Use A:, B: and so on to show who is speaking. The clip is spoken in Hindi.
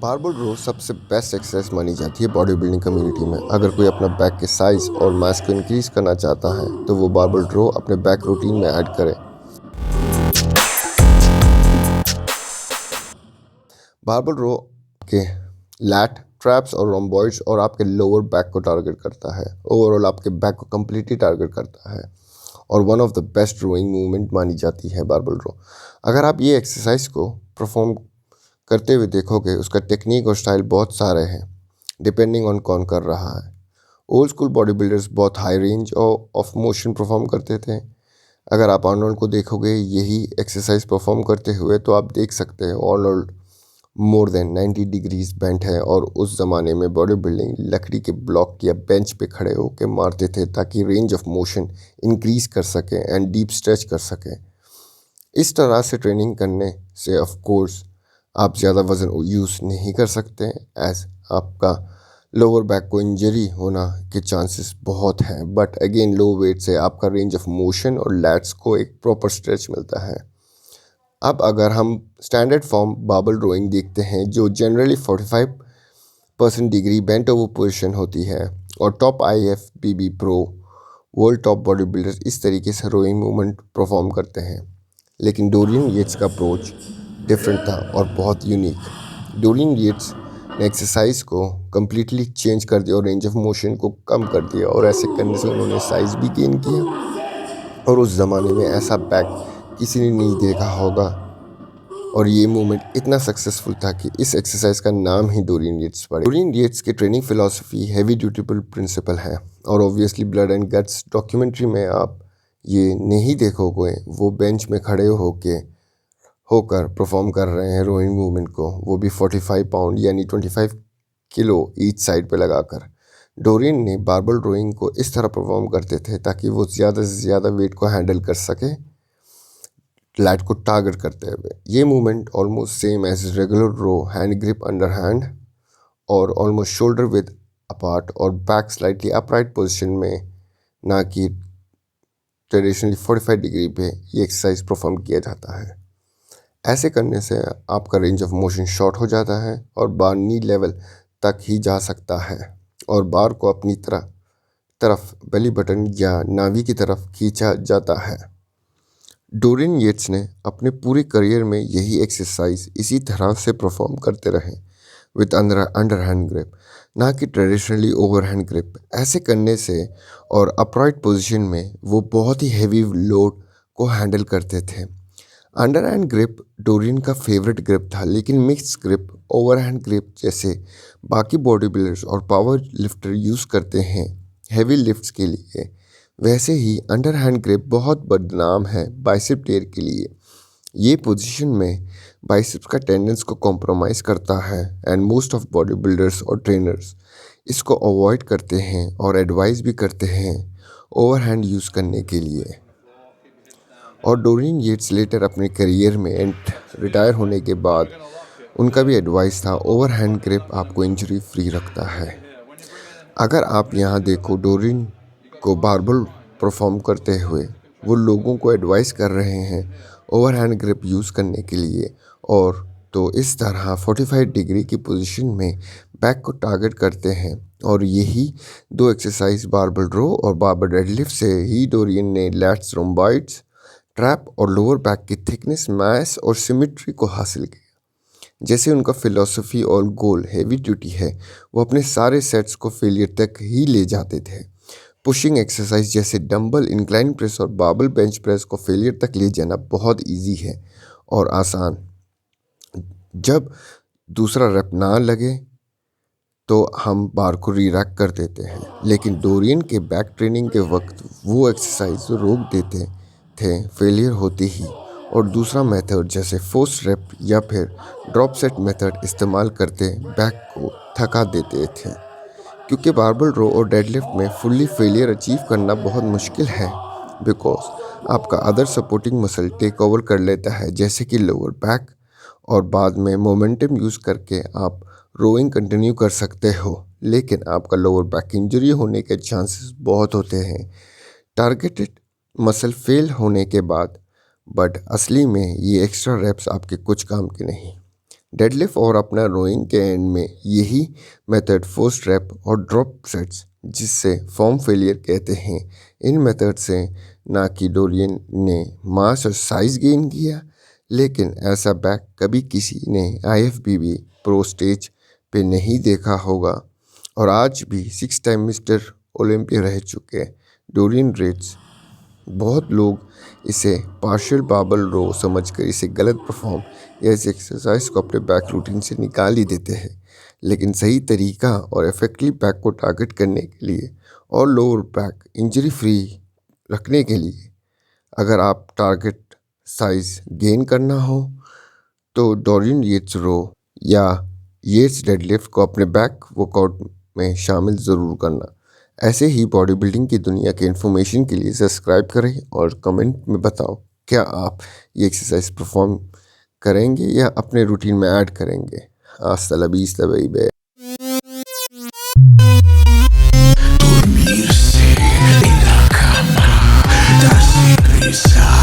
A: बारबल रो सबसे बेस्ट एक्सरसाइज मानी जाती है बॉडी बिल्डिंग कम्युनिटी में। अगर कोई अपना बैक के साइज और मास को इंक्रीज करना चाहता है तो वो बारबल रो अपने बैक रूटीन में ऐड करे। बारबल रो के लैट ट्रैप्स और रोम्बॉइड्स और आपके लोअर बैक को टारगेट करता है। ओवरऑल आपके बैक को कम्प्लीटली टारगेट करता है और one of the best rowing movement मानी जाती है बारबल रो। अगर आप ये एक्सरसाइज को परफॉर्म करते हुए देखोगे, उसका टेक्निक और स्टाइल बहुत सारे हैं डिपेंडिंग ऑन कौन कर रहा है। ओल्ड स्कूल बॉडी बिल्डर्स बहुत high range of motion perform करते थे। अगर आप आर्नोल्ड को देखोगे यही एक्सरसाइज परफॉर्म करते हुए तो आप देख सकते हैं Arnold more than 90 degrees bent है और उस ज़माने में बॉडी बिल्डिंग लकड़ी के ब्लॉक या बेंच पे खड़े होकर मारते थे ताकि रेंज ऑफ मोशन इंक्रीज कर सके एंड डीप स्ट्रेच कर सके। इस तरह से ट्रेनिंग करने से ऑफ कोर्स आप ज़्यादा वज़न यूज़ नहीं कर सकते एज आपका लोअर बैक को इंजरी होना के चांसेस बहुत हैं। बट अगेन लो वेट से आपका रेंज ऑफ मोशन और लैट्स को एक प्रॉपर स्ट्रेच मिलता है। अब अगर हम स्टैंडर्ड फॉर्म बारबल रोइंग देखते हैं जो generally 45% degree bent over position होती है और top IFBB pro world top body builders इस तरीके से रोइंग मूवमेंट परफॉर्म करते हैं। लेकिन डोरियन येट्स का अप्रोच डिफरेंट था और बहुत यूनिक। डोरियन येट्स ने एक्सरसाइज को कम्प्लीटली चेंज कर दिया और रेंज ऑफ मोशन को कम कर दिया और ऐसे करने से उन्होंने साइज भी गेन किया और उस ज़माने में ऐसा बैक किसी ने नहीं देखा होगा और ये मूवमेंट इतना सक्सेसफुल था कि इस एक्सरसाइज का नाम ही डोरियन येट्स पड़ा। डोरियन येट्स की ट्रेनिंग फिलॉसफी हैवी ड्यूटीबल प्रिंसिपल है और obviously blood and guts documentary में आप ये नहीं देखोगे वो बेंच में खड़े होकर परफॉर्म कर रहे हैं रोइंग मूवमेंट को, वो भी 45 पाउंड यानी 25 किलो ईच साइड पे लगाकर। डोरियन ने बारबल रोइंग को इस तरह परफॉर्म करते थे ताकि वो ज़्यादा से ज़्यादा वेट को हैंडल कर सके लैट को टारगेट करते हुए। ये movement almost same as regular row, hand grip under hand और ऑलमोस्ट शोल्डर विद अपार्ट और बैक स्लाइटली अपराइट पोजिशन में, ना कि ट्रेडिशनली 45 डिग्री पे ये एक्सरसाइज परफॉर्म किया जाता है। ऐसे करने से आपका रेंज ऑफ मोशन शॉर्ट हो जाता है और बार नी लेवल तक ही जा सकता है और बार को अपनी तरफ बेली बटन या नाभि की तरफ खींचा जाता है। डोरियन येट्स ने अपने पूरे करियर में यही एक्सरसाइज इसी तरह से परफॉर्म करते रहे विद अंडर हैंड ग्रिप, ना कि ट्रेडिशनली ओवर हैंड ग्रिप। ऐसे करने से और अपराइट पोजीशन में वो बहुत ही हैवी लोड को हैंडल करते थे। अंडर हैंड ग्रिप डोरियन का फेवरेट ग्रिप था, लेकिन mix grip over hand grip जैसे बाकी बॉडी बिल्डर्स और पावर लिफ्टर यूज़ करते हैं हैवी लिफ्ट्स के लिए, वैसे ही अंडर हैंड ग्रिप बहुत बदनाम है बाइसेप टेयर के लिए। ये पोजीशन में बाइसेप्स का टेंडेंस को कॉम्प्रोमाइज़ करता है and most of body builders और ट्रेनर्स इसको अवॉइड करते हैं और एडवाइस भी करते हैं ओवर हैंड यूज़ करने के लिए। और डोरियन येट्स लेटर अपने करियर में रिटायर होने के बाद उनका भी एडवाइस था ओवर हैंड ग्रिप आपको इंजरी फ्री रखता है। अगर आप यहाँ देखो डोरियन को बारबल परफॉर्म करते हुए वो लोगों को एडवाइस कर रहे हैं ओवर हैंड ग्रिप यूज़ करने के लिए, और तो इस तरह 45 डिग्री की पोजीशन में बैक को टारगेट करते हैं। और यही दो एक्सरसाइज बारबल रो और बारबल डेडलिफ्ट से ही डोरियन ने लैट्स, रोम्बॉइड्स, ट्रैप और लोअर बैक की थिकनेस, मास और सिमेट्री को हासिल किया। जैसे उनका फिलॉसफी और गोल हैवी ड्यूटी है, वो अपने सारे सेट्स को फेलियर तक ही ले जाते थे। पुशिंग एक्सरसाइज जैसे डंबल, इंक्लाइन प्रेस और बारबल बेंच प्रेस को फेलियर तक ले जाना बहुत इजी है और आसान। जब दूसरा रेप ना लगे तो हम बार को रीरैक कर देते हैं, लेकिन डोरियन के बैक ट्रेनिंग के वक्त वो एक्सरसाइज रोक देते थे फेलियर होते ही और दूसरा मेथड जैसे फोर्स रेप या फिर ड्रॉप सेट मेथड इस्तेमाल करते बैक को थका देते थे। क्योंकि बारबल रो और डेडलिफ्ट में फुल्ली फेलियर अचीव करना बहुत मुश्किल है बिकॉज आपका other supporting muscle take over कर लेता है जैसे कि लोअर बैक, और बाद में मोमेंटम यूज़ करके आप रोइंग कंटिन्यू कर सकते हो, लेकिन आपका लोअर बैक इंजरी होने के चांसेस बहुत होते हैं टारगेटेड मसल फेल होने के बाद। बट असली में ये एक्स्ट्रा रेप्स आपके कुछ काम के नहीं। डेडलिफ्ट और अपना रोइंग के एंड में यही मेथड फर्स्ट रैप और ड्रॉप सेट्स जिससे फॉर्म फेलियर कहते हैं। इन मेथड से ना कि डोरियन ने मास और साइज गेन किया, लेकिन ऐसा बैक कभी किसी ने IFBB प्रो स्टेज पे नहीं देखा होगा। और आज भी 6 टाइम मिस्टर ओलंपिया रह चुके डोरियन रेट्स। बहुत लोग इसे पार्शियल बार्बल रो समझकर इसे गलत परफॉर्म या इस एक्सरसाइज को अपने बैक रूटीन से निकाल ही देते हैं। लेकिन सही तरीका और इफेक्टिव बैक को टारगेट करने के लिए और लोअर बैक इंजरी फ्री रखने के लिए अगर आप टारगेट साइज गेन करना हो तो डोरियन येट्स रो या येट्स डेडलिफ्ट को अपने बैक वर्कआउट में शामिल ज़रूर करना। ऐसे ही बॉडी बिल्डिंग की दुनिया के इन्फॉर्मेशन के लिए सब्सक्राइब करें और कमेंट में बताओ क्या आप ये एक्सरसाइज परफॉर्म करेंगे या अपने रूटीन में ऐड करेंगे। hasta la vista baby।
B: Dormirse en la cama, darse prisa.